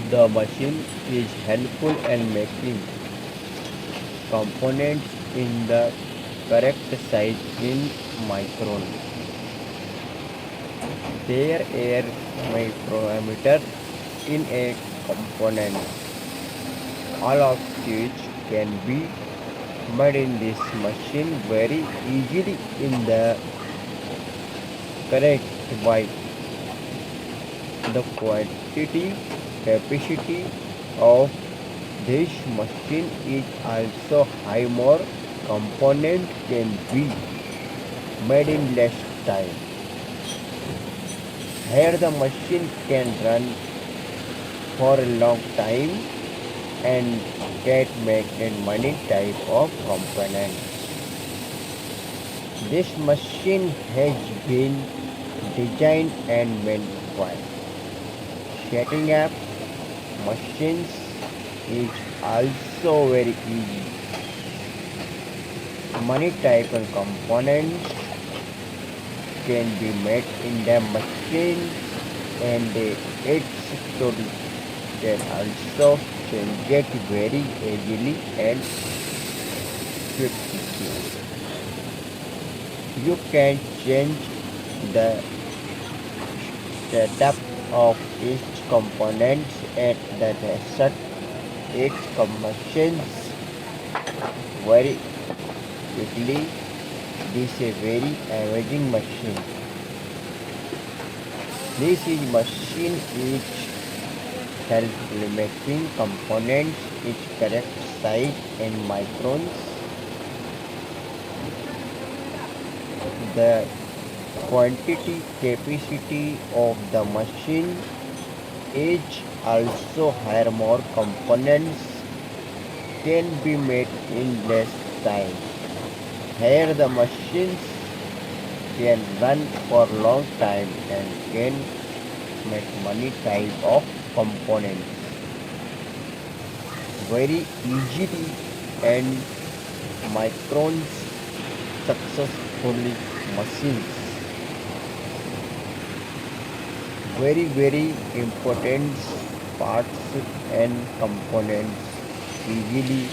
The machine is helpful in making components in the correct size in micron. There are micrometer in a component, all of which can be made in this machine very easily in the correct by the quantity capacity of this machine is also high. More component can be made in less time. Here the machine can run for a long time and get make many type of components. This machine has been designed and manufactured. Setting up machines is also very easy. Many type of components can be made in the machine and its story can also change it very easily and quickly. You can change the setup of each component at the reset its machines very quickly. This is a very amazing machine. This is machine which help making components its correct size and microns. The quantity capacity of the machine is also higher. More components can be made in less time. Here the machines can run for long time and can make many type of components very easily and microns successfully machines. Very important parts and components easily